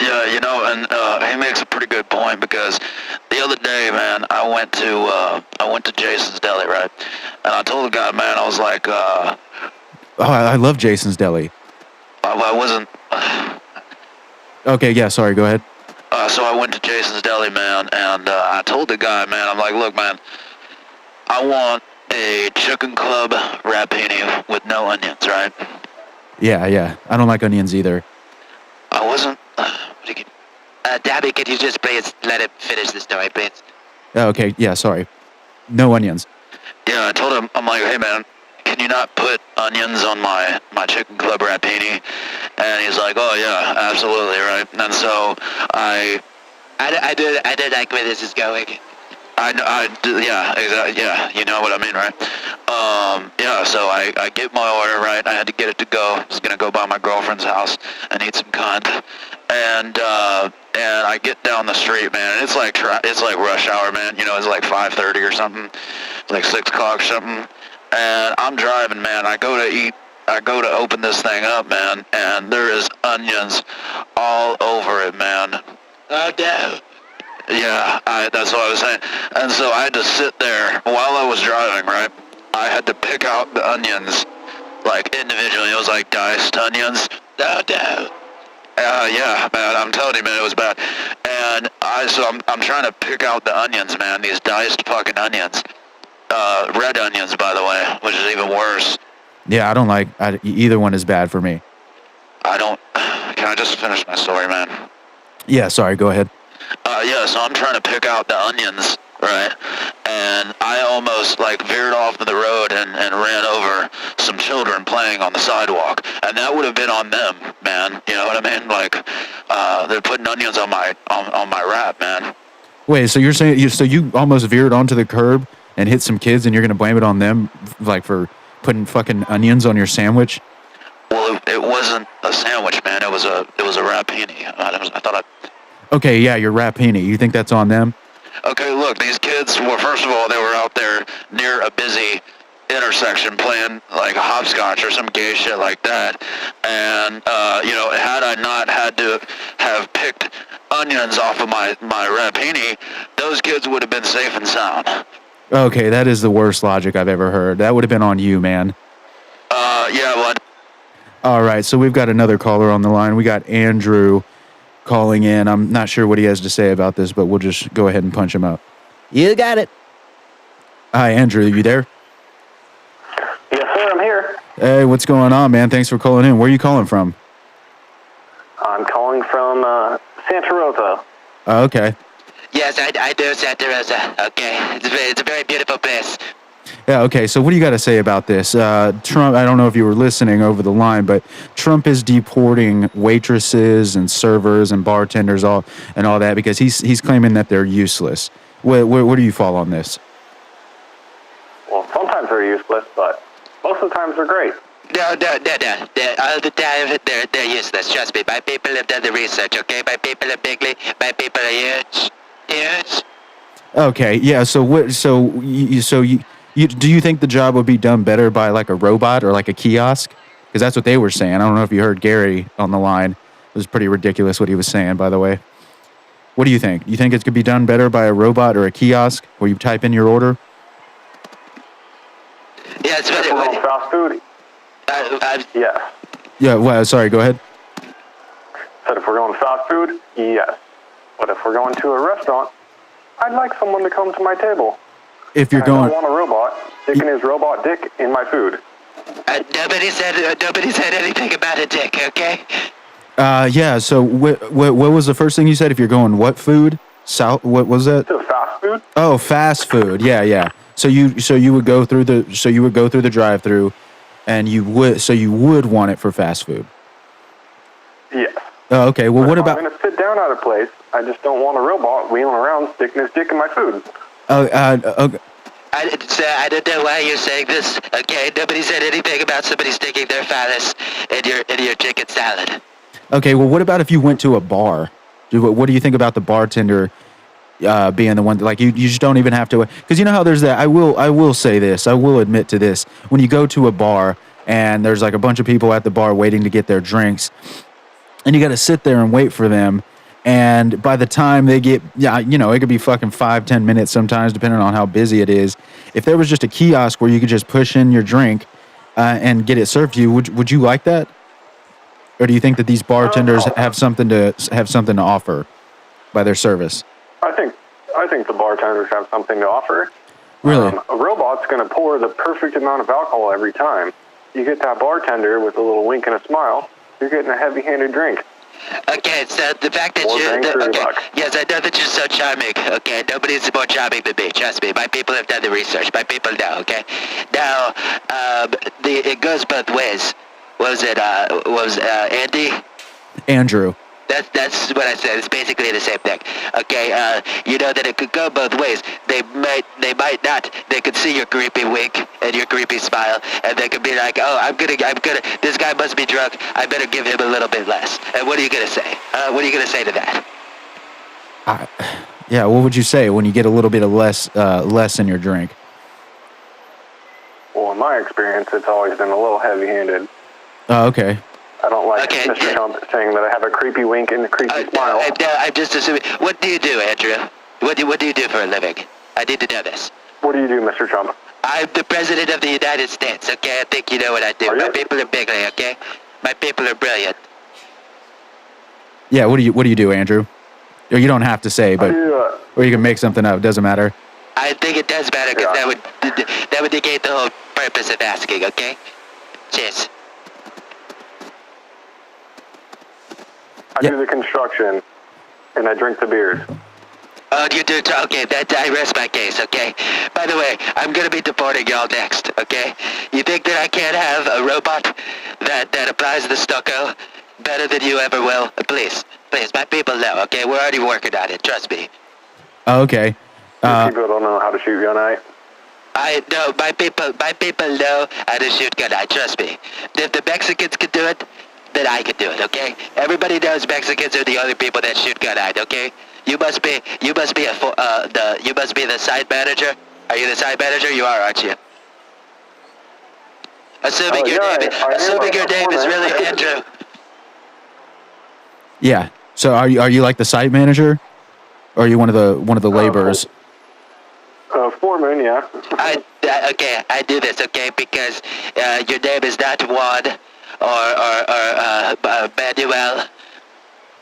Yeah, and he makes a pretty good point because the other day, man, I went to Jason's Deli, right? And I told the guy, man, I was like, Oh, I love Jason's Deli. I wasn't. Okay, yeah, sorry, go ahead. So I went to Jason's Deli, man, and I told the guy, man, I'm like, look, man, I want a chicken club rapini with no onions, right? Yeah, I don't like onions either. I wasn't. Dabby, could you just please let it finish the story, please? Okay, yeah, sorry. No onions. Yeah, I told him, I'm like, hey, man, can you not put onions on my chicken club rapini? And he's like, oh, yeah, absolutely, right? And so I did like where this is going. Yeah, exactly, yeah, you know what I mean, right? Yeah, so I get my order, right? I had to get it to go. I was gonna go by my girlfriend's house and eat some cunt. And I get down the street, man, and it's like rush hour, man. It's like 5:30 or something. It's like 6 o'clock or something. And I'm driving, man. I go to open this thing up, man, and there is onions all over it, man. Oh, no. Yeah, that's what I was saying. And so I had to sit there while I was driving, right? I had to pick out the onions, like, individually. It was like diced onions. Oh, no. Yeah, man, I'm telling you, man, it was bad. And I'm trying to pick out the onions, man, these diced fucking onions. Red onions, by the way, which is even worse. Yeah, I don't like, either one is bad for me. Can I just finish my story, man? Yeah, sorry, go ahead. Yeah, so I'm trying to pick out the onions, right? And I almost, like, veered off to the road and ran over some children playing on the sidewalk. And that would have been on them, man. You know what I mean? Like, they're putting onions on my wrap, man. Wait, so you're saying, you almost veered onto the curb and hit some kids and you're going to blame it on them, like, for putting fucking onions on your sandwich? Well, it wasn't a sandwich, man. It was a rapini. I thought Okay, yeah, your rapini. You think that's on them? Okay, look, these kids were, first of all, they were out there near a busy intersection playing like hopscotch or some gay shit like that. And, had I not had to have picked onions off of my rapini, those kids would have been safe and sound. Okay, that is the worst logic I've ever heard. That would have been on you, man. Yeah, well. All right, so we've got another caller on the line. We got Andrew calling in. I'm not sure what he has to say about this, but we'll just go ahead and punch him out. You got it. Hi, Andrew. You there? Yes, sir. I'm here. Hey, what's going on, man? Thanks for calling in. Where are you calling from? I'm calling from Santa Rosa. Oh, okay. Yes, I do Santa Rosa. Okay, it's a very beautiful place. Yeah, okay, so what do you got to say about this? Trump, I don't know if you were listening over the line, but Trump is deporting waitresses and servers and bartenders all that because he's claiming that they're useless. Where do you fall on this? Well, sometimes they're useless, but most of the times they're great. No. All the time they're useless. Trust me, my people have done the research, okay? My people are bigly, my people are huge. Huge. Okay, yeah, do you think the job would be done better by like a robot or like a kiosk? Because that's what they were saying. I don't know if you heard Gary on the line. It was pretty ridiculous what he was saying, by the way. What do you think? You think it could be done better by a robot or a kiosk where you type in your order? Yeah, it's better. Fast food? Yes. Yeah, well, sorry, go ahead. Said if we're going fast food, yes. But if we're going to a restaurant, I'd like someone to come to my table. If you're I going, don't want a robot sticking his robot dick in my food. Nobody said anything about a dick, okay? Yeah. So what was the first thing you said? If you're going what food? What was that? So fast food? Oh, fast food. Yeah. So you would go through the drive-through, and you would want it for fast food. Yes. Oh, okay. Well, but what if about? I'm going to sit down at a place, I just don't want a robot wheeling around sticking his dick in my food. Okay. I don't know why you're saying this. Okay, nobody said anything about somebody sticking their phallus in your chicken salad. Okay. Well, what about if you went to a bar? What do you think about the bartender being the one that, like, you just don't even have to, because you know how there's that. I will say this. I will admit to this. When you go to a bar and there's like a bunch of people at the bar waiting to get their drinks, and you got to sit there and wait for them. And by the time they get, it could be fucking 5-10 minutes sometimes, depending on how busy it is. If there was just a kiosk where you could just push in your drink and get it served to you, would you like that? Or do you think that these bartenders have something to offer by their service? I think the bartenders have something to offer. Really? A robot's going to pour the perfect amount of alcohol every time. You get that bartender with a little wink and a smile, you're getting a heavy-handed drink. Okay, so the fact that yes, I know that you're so charming. Okay, nobody's more charming than me. Trust me, my people have done the research. My people know. Okay, now it goes both ways. What was it? Andy? Andrew. That's what I said. It's basically the same thing. Okay, you know that it could go both ways. They might not. They could see your creepy wink and your creepy smile, and they could be like, oh, I'm gonna. This guy must be drunk. I better give him a little bit less. And what are you gonna say? What are you gonna say to that? Yeah, what would you say when you get a little bit of less in your drink? Well, in my experience, it's always been a little heavy-handed. Oh, okay. I don't like Mr. Trump saying that I have a creepy wink and a creepy smile. I'm just assuming. What do you do, Andrew? What do you do for a living? I need to know this. What do you do, Mr. Trump? I'm the president of the United States, okay? I think you know what I do. My people are bigly, okay? My people are brilliant. Yeah, what do you do, Andrew? Or you don't have to say, but or you can make something up. It doesn't matter. I think it does matter because that would negate the whole purpose of asking, okay? Cheers. I do the construction, and I drink the beers. Oh, you do? Okay, I rest my case, okay? By the way, I'm going to be deporting y'all next, okay? You think that I can't have a robot that applies the stucco better than you ever will? Please, my people know, okay? We're already working on it, trust me. Oh, okay. People don't know how to shoot gunite. I know, my people know how to shoot gunite, trust me. If the Mexicans can do it, then I can do it, okay? Everybody knows Mexicans are the only people that shoot gunite, okay? You must be the site manager. Are you the site manager? You are, aren't you? Assuming your name is really Andrew. Yeah. So are you like the site manager, or are you one of the laborers? Foreman, yeah. I do this, okay, because your name is not Juan or Manuel.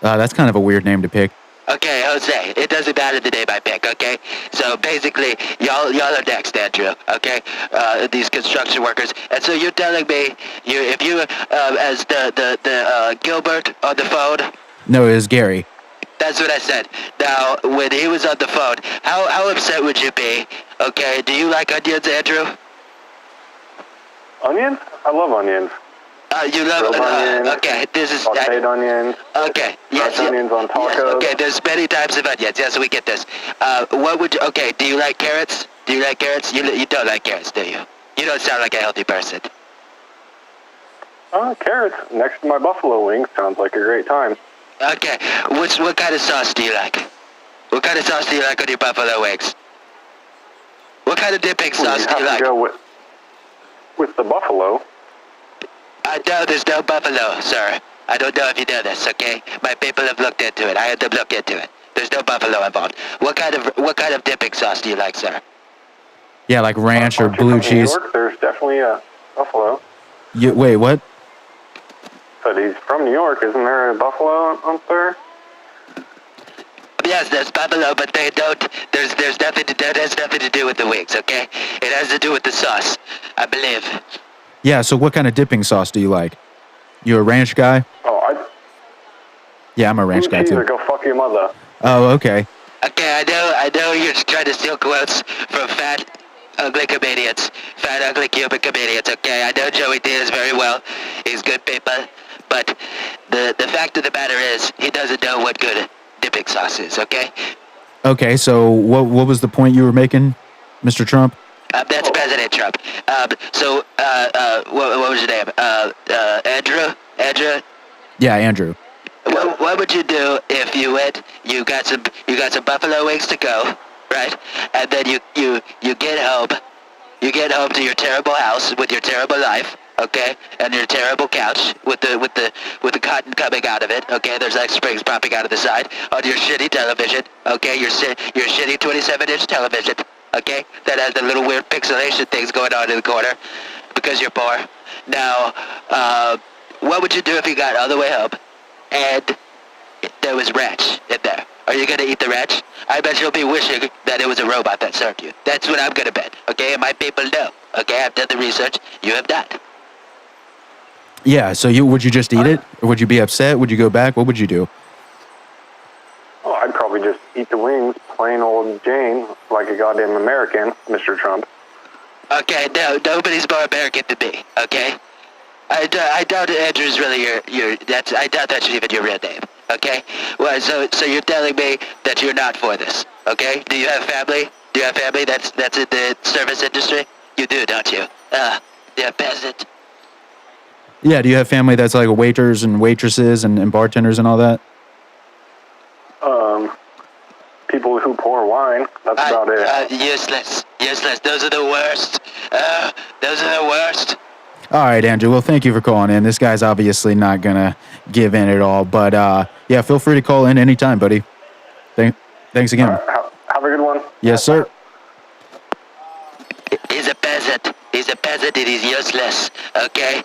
That's kind of a weird name to pick. Okay, Jose. It doesn't matter the name I pick, okay? So basically, y'all are next, Andrew, okay? These construction workers. And so you're telling me, if you as the Gilbert on the phone? No, it was Gary. That's what I said. Now, when he was on the phone, how upset would you be? Okay, do you like onions, Andrew? Onions? I love onions. You love onions. Okay, this is sauteed onions. Okay, yes. Onions on tacos. Yes, okay, there's many types of onions. Yes, we get this. Okay, do you like carrots? Do you like carrots? You don't like carrots, do you? You don't sound like a healthy person. Carrots next to my buffalo wings sounds like a great time. Okay, what kind of sauce do you like? What kind of sauce do you like on your buffalo wings? What kind of dipping sauce do you like? Go with the buffalo. No, there's no buffalo, sir. I don't know if you know this, okay? My people have looked into it. I had them look into it. There's no buffalo involved. What kind of dipping sauce do you like, sir? Yeah, like ranch or blue cheese. New York, there's definitely a buffalo. Wait, what? But he's from New York. Isn't there a buffalo up there? Yes, there's buffalo, but they don't. There's nothing to do. That has nothing to do with the wings, okay? It has to do with the sauce, I believe. Yeah. So, what kind of dipping sauce do you like? You a ranch guy? Yeah, I'm a ranch guy too. Go fuck your mother. Oh, okay. Okay, I know you're trying to steal quotes from fat, ugly comedians, fat, ugly Cuban comedians. Okay, I know Joey Diaz very well. He's good people, but the fact of the matter is, he doesn't know what good dipping sauce is. Okay. Okay, so what was the point you were making, Mr. Trump? That's President Trump. What was your name? Andrew? Andrew? Yeah, Andrew. What would you do if you got some buffalo wings to go, right? And then you get home to your terrible house with your terrible life, okay, and your terrible couch with the cotton coming out of it, okay. There's like springs popping out of the side on your shitty television, okay. Your shitty 27-inch television, okay, that has the little weird pixelation things going on in the corner because you're poor. Now, what would you do if you got all the way home and there was ranch in there? Are you gonna eat the ranch? I bet you'll be wishing that it was a robot that served you. That's what I'm gonna bet. Okay, and my people know. Okay, I've done the research. You have not. Yeah. So would you just eat it, or would you be upset? Would you go back? What would you do? Oh, I'd probably just eat the wings, plain old Jane, like a goddamn American, Mr. Trump. Okay, no, nobody's more American than me. Okay, I doubt Andrew's really I doubt that's even your real name. Okay, well, so you're telling me that you're not for this. Okay, do you have family? Do you have family that's in the service industry? You do, don't you? You're a peasant. Yeah. Do you have family that's like waiters and waitresses and bartenders and all that? People who pour wine, that's about it. Useless. Those are the worst. Those are the worst. All right, Andrew. Well, thank you for calling in. This guy's obviously not gonna give in at all, but yeah, feel free to call in anytime, buddy. Thanks again. Have a good one. Yes, sir. He's a peasant. He's a peasant and he's useless. Okay?